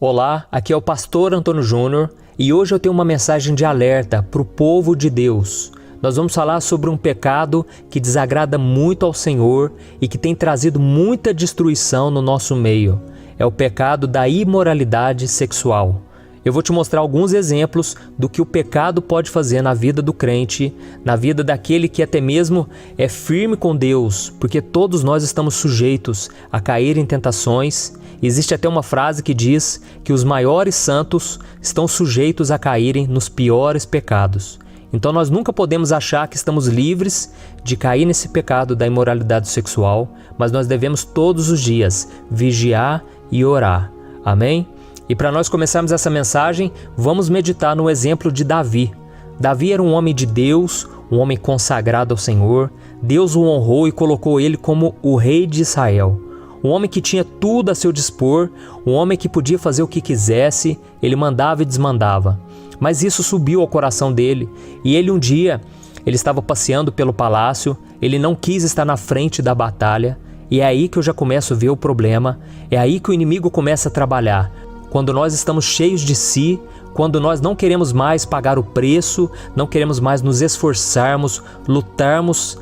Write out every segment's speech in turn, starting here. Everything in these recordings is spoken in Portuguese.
Olá, aqui é o pastor Antônio Júnior e hoje eu tenho uma mensagem de alerta para o povo de Deus. Nós vamos falar sobre um pecado que desagrada muito ao Senhor e que tem trazido muita destruição no nosso meio. É o pecado da imoralidade sexual. Eu vou te mostrar alguns exemplos do que o pecado pode fazer na vida do crente, na vida daquele que até mesmo é firme com Deus, porque todos nós estamos sujeitos a cair em tentações. Existe até uma frase que diz que os maiores santos estão sujeitos a caírem nos piores pecados. Então nós nunca podemos achar que estamos livres de cair nesse pecado da imoralidade sexual, mas nós devemos todos os dias vigiar e orar. Amém? E para nós começarmos essa mensagem, vamos meditar no exemplo de Davi. Davi era um homem de Deus, um homem consagrado ao Senhor. Deus o honrou e colocou ele como o rei de Israel. Um homem que tinha tudo a seu dispor, um homem que podia fazer o que quisesse, ele mandava e desmandava. Mas isso subiu ao coração dele e ele ele estava passeando pelo palácio, ele não quis estar na frente da batalha e é aí que eu já começo a ver o problema, é aí que o inimigo começa a trabalhar. Quando nós estamos cheios de si, quando nós não queremos mais pagar o preço, não queremos mais nos esforçarmos, lutarmos,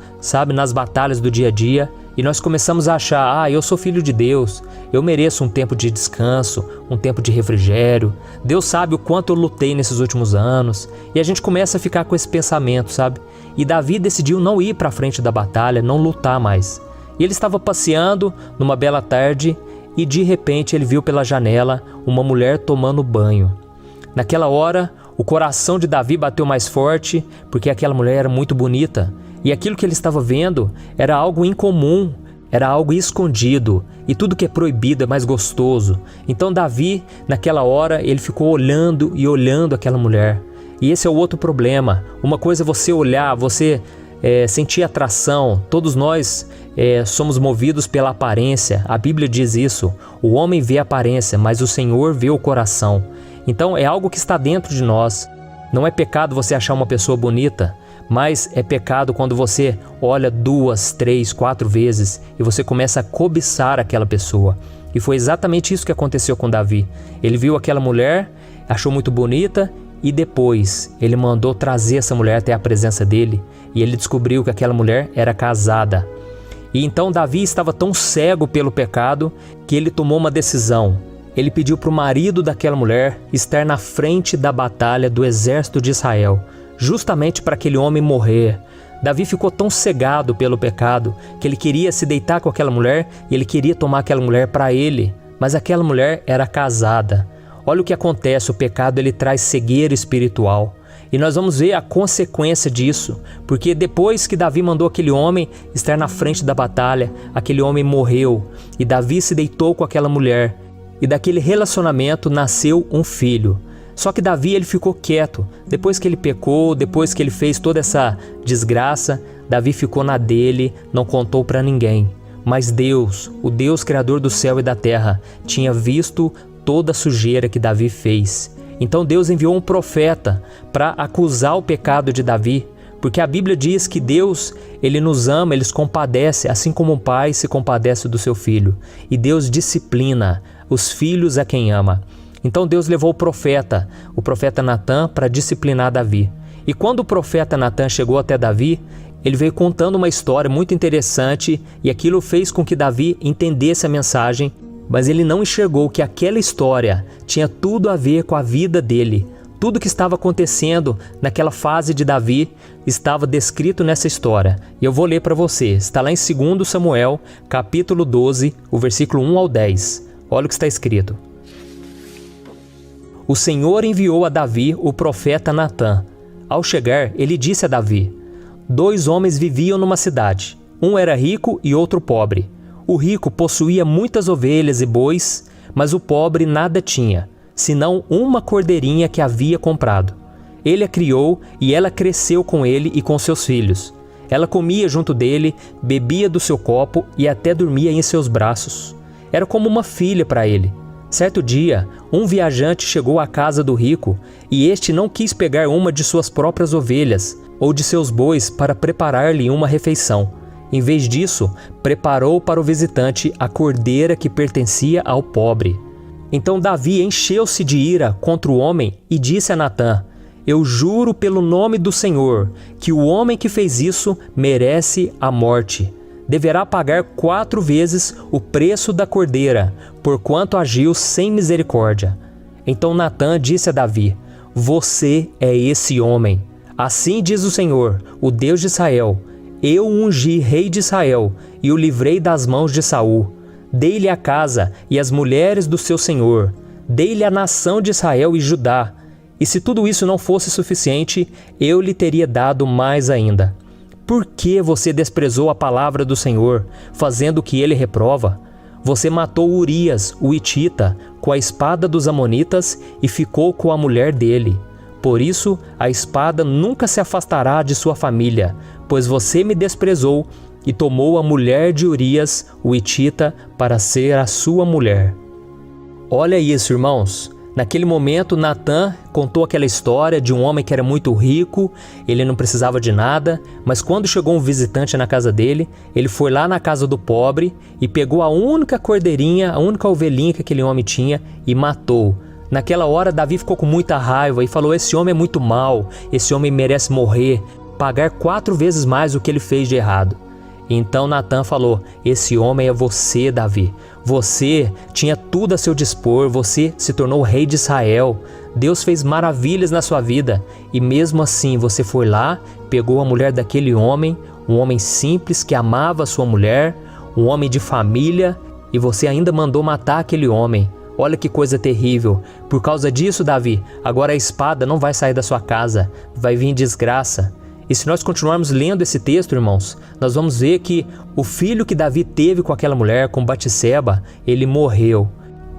nas batalhas do dia a dia, e nós começamos a achar, eu sou filho de Deus, eu mereço um tempo de descanso, um tempo de refrigério, Deus sabe o quanto eu lutei nesses últimos anos, e a gente começa a ficar com esse pensamento, E Davi decidiu não ir para a frente da batalha, não lutar mais. E ele estava passeando numa bela tarde, e de repente ele viu pela janela uma mulher tomando banho. Naquela hora, o coração de Davi bateu mais forte, porque aquela mulher era muito bonita. E aquilo que ele estava vendo era algo incomum, era algo escondido. E tudo que é proibido é mais gostoso. Então Davi, naquela hora, ele ficou olhando e olhando aquela mulher. E esse é o outro problema. Uma coisa é você olhar, você sentir atração. Todos nós somos movidos pela aparência. A Bíblia diz isso. O homem vê a aparência, mas o Senhor vê o coração. Então é algo que está dentro de nós. Não é pecado você achar uma pessoa bonita, mas é pecado quando você olha 2, 3, 4 vezes e você começa a cobiçar aquela pessoa. E foi exatamente isso que aconteceu com Davi. Ele viu aquela mulher, achou muito bonita e depois ele mandou trazer essa mulher até a presença dele e ele descobriu que aquela mulher era casada. E então Davi estava tão cego pelo pecado que ele tomou uma decisão. Ele pediu para o marido daquela mulher estar na frente da batalha do exército de Israel, justamente para aquele homem morrer. Davi ficou tão cegado pelo pecado que ele queria se deitar com aquela mulher e ele queria tomar aquela mulher para ele, mas aquela mulher era casada. Olha o que acontece, o pecado ele traz cegueira espiritual. E nós vamos ver a consequência disso, porque depois que Davi mandou aquele homem estar na frente da batalha, aquele homem morreu e Davi se deitou com aquela mulher. E daquele relacionamento nasceu um filho. Só que Davi ele ficou quieto. Depois que ele pecou, depois que ele fez toda essa desgraça, Davi ficou na dele, não contou para ninguém. Mas Deus, o Deus criador do céu e da terra, tinha visto toda a sujeira que Davi fez. Então Deus enviou um profeta para acusar o pecado de Davi, porque a Bíblia diz que Deus, ele nos ama, ele se compadece, assim como um pai se compadece do seu filho. E Deus disciplina os filhos a quem ama. Então Deus levou o profeta Natã, para disciplinar Davi. E quando o profeta Natã chegou até Davi, ele veio contando uma história muito interessante e aquilo fez com que Davi entendesse a mensagem, mas ele não enxergou que aquela história tinha tudo a ver com a vida dele. Tudo que estava acontecendo naquela fase de Davi estava descrito nessa história. E eu vou ler para você. Está lá em 2 Samuel, capítulo 12, o versículo 1 ao 10. Olha o que está escrito. O Senhor enviou a Davi o profeta Natã. Ao chegar, ele disse a Davi: 2 homens viviam numa cidade. Um era rico e outro pobre. O rico possuía muitas ovelhas e bois, mas o pobre nada tinha, senão uma cordeirinha que havia comprado. Ele a criou e ela cresceu com ele e com seus filhos. Ela comia junto dele, bebia do seu copo e até dormia em seus braços. Era como uma filha para ele. Certo dia, um viajante chegou à casa do rico e este não quis pegar uma de suas próprias ovelhas ou de seus bois para preparar-lhe uma refeição. Em vez disso, preparou para o visitante a cordeira que pertencia ao pobre. Então Davi encheu-se de ira contra o homem e disse a Natã: eu juro pelo nome do Senhor que o homem que fez isso merece a morte. Deverá pagar 4 vezes o preço da cordeira, porquanto agiu sem misericórdia. Então Natã disse a Davi: você é esse homem. Assim diz o Senhor, o Deus de Israel: eu o ungi rei de Israel e o livrei das mãos de Saul. Dei-lhe a casa e as mulheres do seu senhor. Dei-lhe a nação de Israel e Judá. E se tudo isso não fosse suficiente, eu lhe teria dado mais ainda. Por que você desprezou a palavra do Senhor, fazendo o que ele reprova? Você matou Urias, o Hitita, com a espada dos amonitas e ficou com a mulher dele. Por isso, a espada nunca se afastará de sua família, pois você me desprezou e tomou a mulher de Urias, o Hitita, para ser a sua mulher. Olha isso, irmãos. Naquele momento, Natã contou aquela história de um homem que era muito rico, ele não precisava de nada, mas quando chegou um visitante na casa dele, ele foi lá na casa do pobre e pegou a única cordeirinha, a única ovelhinha que aquele homem tinha e matou. Naquela hora, Davi ficou com muita raiva e falou: esse homem é muito mau, esse homem merece morrer, pagar 4 vezes mais o que ele fez de errado. Então Natã falou: esse homem é você, Davi. Você tinha tudo a seu dispor, você se tornou rei de Israel. Deus fez maravilhas na sua vida e mesmo assim você foi lá, pegou a mulher daquele homem, um homem simples que amava a sua mulher, um homem de família, e você ainda mandou matar aquele homem. Olha que coisa terrível. Por causa disso, Davi, agora a espada não vai sair da sua casa, vai vir desgraça. E se nós continuarmos lendo esse texto, irmãos, nós vamos ver que o filho que Davi teve com aquela mulher, com Batseba, ele morreu.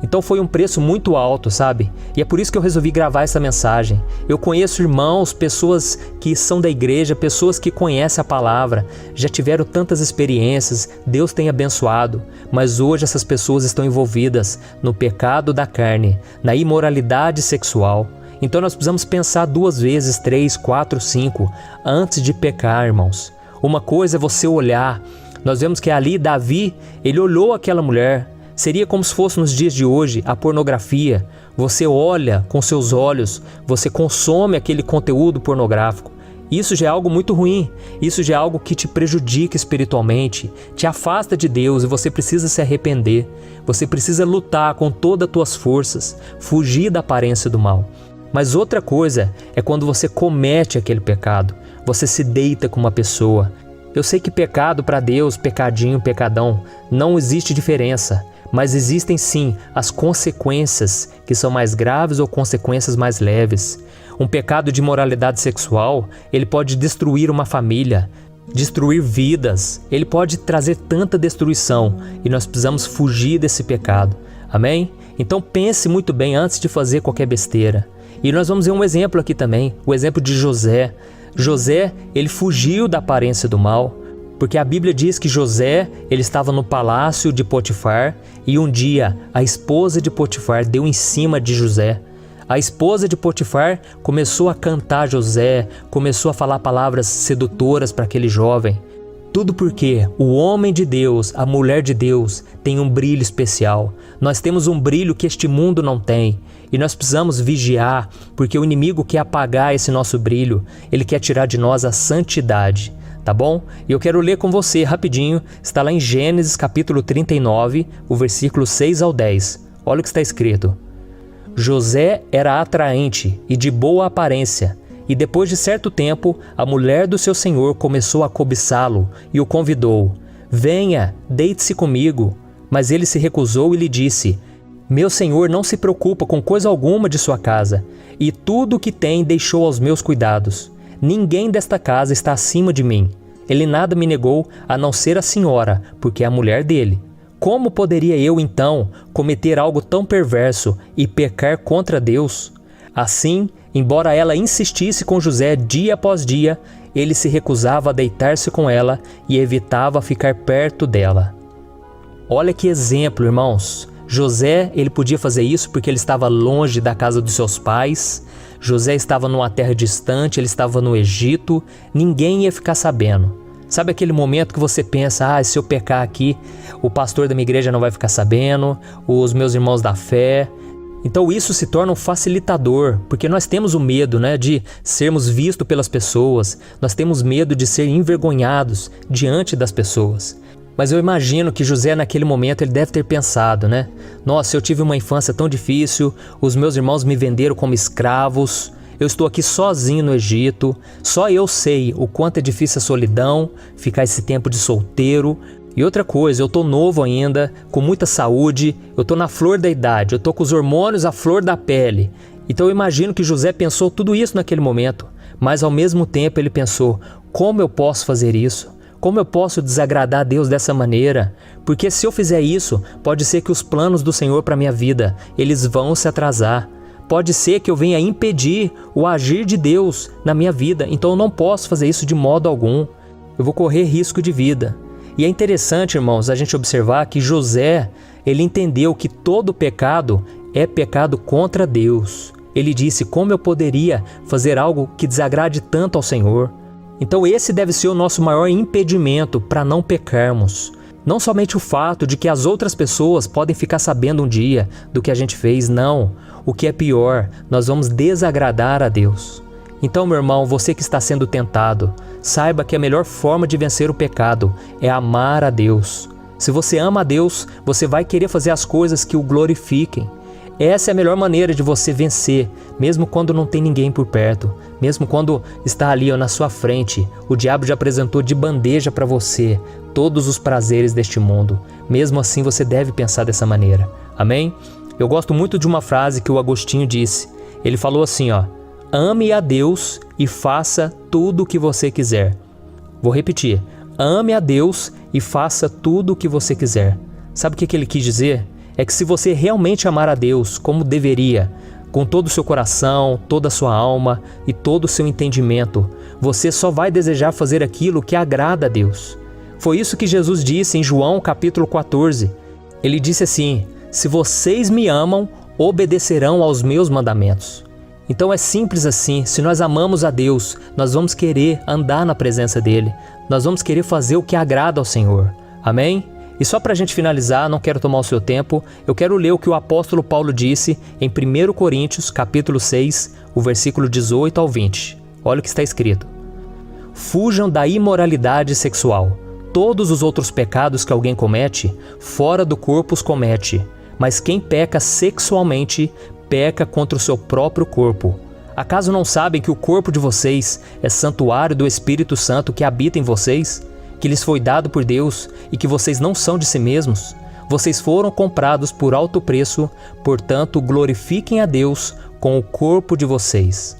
Então foi um preço muito alto, sabe? E é por isso que eu resolvi gravar essa mensagem. Eu conheço irmãos, pessoas que são da igreja, pessoas que conhecem a palavra, já tiveram tantas experiências, Deus tem abençoado, mas hoje essas pessoas estão envolvidas no pecado da carne, na imoralidade sexual. Então nós precisamos pensar 2 vezes, 3, 4, 5, antes de pecar, irmãos. Uma coisa é você olhar. Nós vemos que ali Davi, ele olhou aquela mulher. Seria como se fosse nos dias de hoje a pornografia. Você olha com seus olhos, você consome aquele conteúdo pornográfico. Isso já é algo muito ruim. Isso já é algo que te prejudica espiritualmente, te afasta de Deus e você precisa se arrepender. Você precisa lutar com todas as tuas forças, fugir da aparência do mal. Mas outra coisa é quando você comete aquele pecado, você se deita com uma pessoa. Eu sei que pecado para Deus, pecadinho, pecadão, não existe diferença, mas existem sim as consequências que são mais graves ou consequências mais leves. Um pecado de imoralidade sexual, ele pode destruir uma família, destruir vidas, ele pode trazer tanta destruição e nós precisamos fugir desse pecado, amém? Então pense muito bem antes de fazer qualquer besteira. E nós vamos ver um exemplo aqui também, o exemplo de José. José, ele fugiu da aparência do mal, porque a Bíblia diz que José, ele estava no palácio de Potifar e um dia a esposa de Potifar deu em cima de José. A esposa de Potifar começou a cantar José, começou a falar palavras sedutoras para aquele jovem. Tudo porque o homem de Deus, a mulher de Deus, tem um brilho especial. Nós temos um brilho que este mundo não tem. E nós precisamos vigiar, porque o inimigo quer apagar esse nosso brilho. Ele quer tirar de nós a santidade, tá bom? E eu quero ler com você rapidinho. Está lá em Gênesis capítulo 39, o versículo 6 ao 10. Olha o que está escrito. José era atraente e de boa aparência. E depois de certo tempo, a mulher do seu senhor começou a cobiçá-lo e o convidou. Venha, deite-se comigo. Mas ele se recusou e lhe disse: meu senhor não se preocupa com coisa alguma de sua casa, e tudo o que tem deixou aos meus cuidados. Ninguém desta casa está acima de mim. Ele nada me negou, a não ser a senhora, porque é a mulher dele. Como poderia eu, então, cometer algo tão perverso e pecar contra Deus? Assim, embora ela insistisse com José dia após dia, ele se recusava a deitar-se com ela e evitava ficar perto dela. Olha que exemplo, irmãos. José, ele podia fazer isso porque ele estava longe da casa dos seus pais. José estava numa terra distante, ele estava no Egito, ninguém ia ficar sabendo. Sabe aquele momento que você pensa, se eu pecar aqui, o pastor da minha igreja não vai ficar sabendo, os meus irmãos da fé, Então isso se torna um facilitador, porque nós temos o medo, de sermos vistos pelas pessoas, nós temos medo de ser envergonhados diante das pessoas. Mas eu imagino que José naquele momento ele deve ter pensado, nossa, eu tive uma infância tão difícil, os meus irmãos me venderam como escravos, eu estou aqui sozinho no Egito, só eu sei o quanto é difícil a solidão, ficar esse tempo de solteiro. E outra coisa, eu tô novo ainda, com muita saúde, eu tô na flor da idade, eu tô com os hormônios à flor da pele. Então eu imagino que José pensou tudo isso naquele momento, mas ao mesmo tempo ele pensou, como eu posso fazer isso? Como eu posso desagradar a Deus dessa maneira? Porque se eu fizer isso, pode ser que os planos do Senhor para minha vida, eles vão se atrasar. Pode ser que eu venha impedir o agir de Deus na minha vida, então eu não posso fazer isso de modo algum. Eu vou correr risco de vida. E é interessante, irmãos, a gente observar que José, ele entendeu que todo pecado é pecado contra Deus. Ele disse, como eu poderia fazer algo que desagrade tanto ao Senhor? Então esse deve ser o nosso maior impedimento para não pecarmos. Não somente o fato de que as outras pessoas podem ficar sabendo um dia do que a gente fez, não. O que é pior, nós vamos desagradar a Deus. Então, meu irmão, você que está sendo tentado, saiba que a melhor forma de vencer o pecado é amar a Deus. Se você ama a Deus, você vai querer fazer as coisas que o glorifiquem. Essa é a melhor maneira de você vencer, mesmo quando não tem ninguém por perto, mesmo quando está ali na sua frente, o diabo já apresentou de bandeja para você todos os prazeres deste mundo. Mesmo assim você deve pensar dessa maneira, amém? Eu gosto muito de uma frase que o Agostinho disse, ele falou assim, ame a Deus e faça tudo o que você quiser. Vou repetir, ame a Deus e faça tudo o que você quiser. Sabe o que ele quis dizer? É que se você realmente amar a Deus como deveria, com todo o seu coração, toda a sua alma e todo o seu entendimento, você só vai desejar fazer aquilo que agrada a Deus. Foi isso que Jesus disse em João capítulo 14. Ele disse assim, se vocês me amam, obedecerão aos meus mandamentos. Então é simples assim, se nós amamos a Deus, nós vamos querer andar na presença dEle, nós vamos querer fazer o que agrada ao Senhor. Amém? E só para a gente finalizar, não quero tomar o seu tempo, eu quero ler o que o apóstolo Paulo disse em 1 Coríntios, capítulo 6, o versículo 18 ao 20. Olha o que está escrito. Fujam da imoralidade sexual. Todos os outros pecados que alguém comete, fora do corpo os comete, mas quem peca sexualmente, peca contra o seu próprio corpo. Acaso não sabem que o corpo de vocês é santuário do Espírito Santo que habita em vocês? Que lhes foi dado por Deus e que vocês não são de si mesmos? Vocês foram comprados por alto preço, portanto glorifiquem a Deus com o corpo de vocês.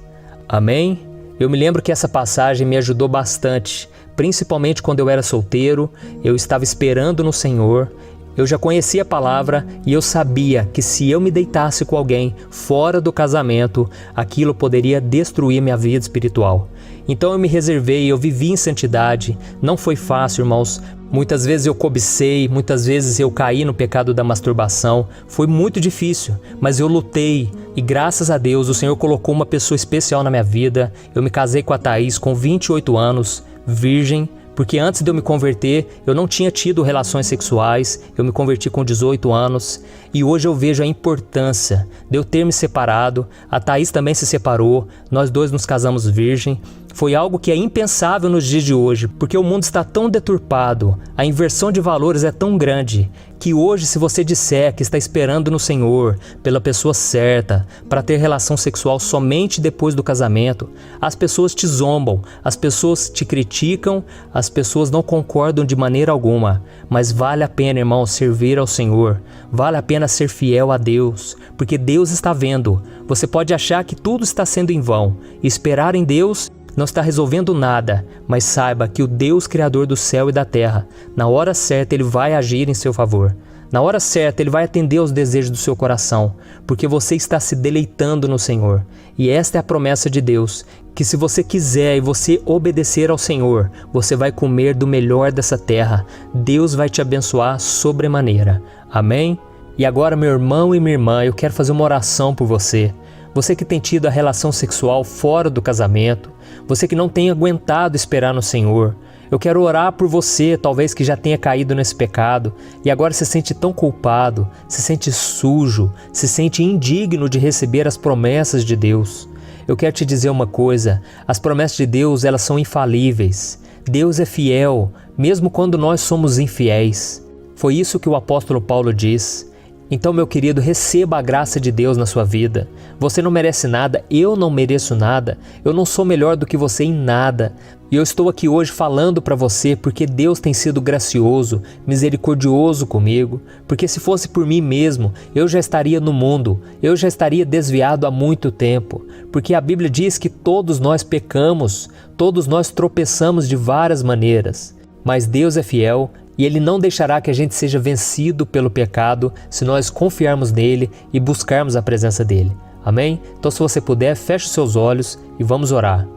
Amém? Eu me lembro que essa passagem me ajudou bastante, principalmente quando eu era solteiro, eu estava esperando no Senhor, eu já conhecia a palavra e eu sabia que se eu me deitasse com alguém fora do casamento, aquilo poderia destruir minha vida espiritual. Então eu me reservei, eu vivi em santidade, não foi fácil, irmãos. Muitas vezes eu cobicei, muitas vezes eu caí no pecado da masturbação, foi muito difícil, mas eu lutei e graças a Deus o Senhor colocou uma pessoa especial na minha vida. Eu me casei com a Thaís com 28 anos, virgem, porque antes de eu me converter, eu não tinha tido relações sexuais, eu me converti com 18 anos e hoje eu vejo a importância de eu ter me separado, a Thaís também se separou, nós dois nos casamos virgem. Foi algo que é impensável nos dias de hoje, porque o mundo está tão deturpado, a inversão de valores é tão grande, que hoje se você disser que está esperando no Senhor, pela pessoa certa, para ter relação sexual somente depois do casamento, as pessoas te zombam, as pessoas te criticam, as pessoas não concordam de maneira alguma, mas vale a pena, irmão, servir ao Senhor, vale a pena ser fiel a Deus, porque Deus está vendo. Você pode achar que tudo está sendo em vão, e esperar em Deus não está resolvendo nada, mas saiba que o Deus Criador do céu e da terra, na hora certa Ele vai agir em seu favor. Na hora certa Ele vai atender aos desejos do seu coração, porque você está se deleitando no Senhor. E esta é a promessa de Deus, que se você quiser e você obedecer ao Senhor, você vai comer do melhor dessa terra. Deus vai te abençoar sobremaneira. Amém? E agora, meu irmão e minha irmã, eu quero fazer uma oração por você. você que tem tido a relação sexual fora do casamento, você que não tem aguentado esperar no Senhor. Eu quero orar por você, talvez que já tenha caído nesse pecado e agora se sente tão culpado, se sente sujo, se sente indigno de receber as promessas de Deus. Eu quero te dizer uma coisa, as promessas de Deus, elas são infalíveis. Deus é fiel, mesmo quando nós somos infiéis. Foi isso que o apóstolo Paulo diz. Então, meu querido, receba a graça de Deus na sua vida. Você não merece nada, eu não mereço nada, eu não sou melhor do que você em nada. E eu estou aqui hoje falando para você porque Deus tem sido gracioso, misericordioso comigo. Porque se fosse por mim mesmo, eu já estaria no mundo, eu já estaria desviado há muito tempo. Porque a Bíblia diz que todos nós pecamos, todos nós tropeçamos de várias maneiras. Mas Deus é fiel e Ele não deixará que a gente seja vencido pelo pecado se nós confiarmos nele e buscarmos a presença dele. Amém? Então, se você puder, feche os seus olhos e vamos orar.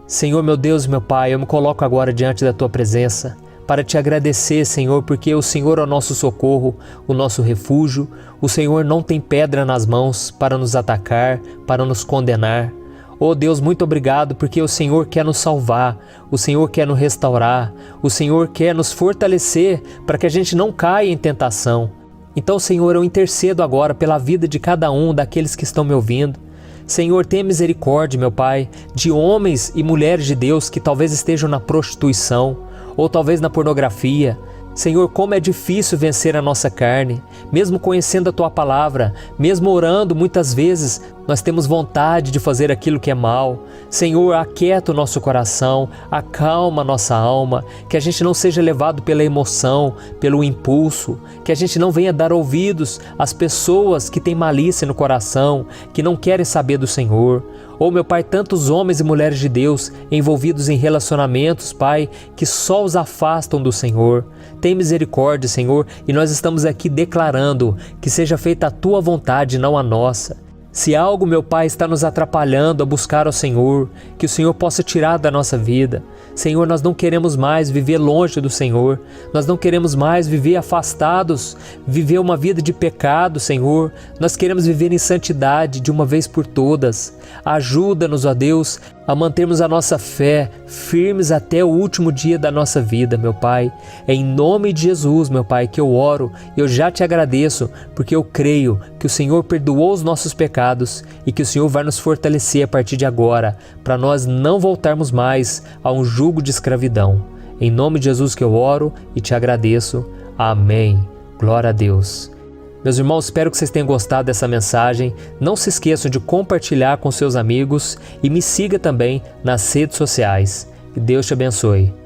Senhor, meu Deus e meu Pai, eu me coloco agora diante da Tua presença para Te agradecer, Senhor, porque o Senhor é o nosso socorro, o nosso refúgio. O Senhor não tem pedra nas mãos para nos atacar, para nos condenar. Oh Deus, muito obrigado porque o Senhor quer nos salvar, o Senhor quer nos restaurar, o Senhor quer nos fortalecer para que a gente não caia em tentação. Então, Senhor, eu intercedo agora pela vida de cada um daqueles que estão me ouvindo. Senhor, tenha misericórdia, meu Pai, de homens e mulheres de Deus que talvez estejam na prostituição ou talvez na pornografia. Senhor, como é difícil vencer a nossa carne, mesmo conhecendo a Tua palavra, mesmo orando muitas vezes, nós temos vontade de fazer aquilo que é mal. Senhor, aquieta o nosso coração, acalma a nossa alma, que a gente não seja levado pela emoção, pelo impulso, que a gente não venha dar ouvidos às pessoas que têm malícia no coração, que não querem saber do Senhor. Oh, meu Pai, tantos homens e mulheres de Deus envolvidos em relacionamentos, Pai, que só os afastam do Senhor. Tem misericórdia, Senhor, e nós estamos aqui declarando que seja feita a Tua vontade, não a nossa. Se algo, meu Pai, está nos atrapalhando a buscar ao Senhor, que o Senhor possa tirar da nossa vida. Senhor, nós não queremos mais viver longe do Senhor, nós não queremos mais viver afastados, viver uma vida de pecado, Senhor. Nós queremos viver em santidade de uma vez por todas. Ajuda-nos, ó Deus, a mantermos a nossa fé firmes até o último dia da nossa vida, meu Pai. É em nome de Jesus, meu Pai, que eu oro e eu já te agradeço, porque eu creio que o Senhor perdoou os nossos pecados e que o Senhor vai nos fortalecer a partir de agora, para nós não voltarmos mais a um jugo de escravidão. Em nome de Jesus que eu oro e te agradeço. Amém. Glória a Deus. Meus irmãos, espero que vocês tenham gostado dessa mensagem. Não se esqueçam de compartilhar com seus amigos e me siga também nas redes sociais. Que Deus te abençoe.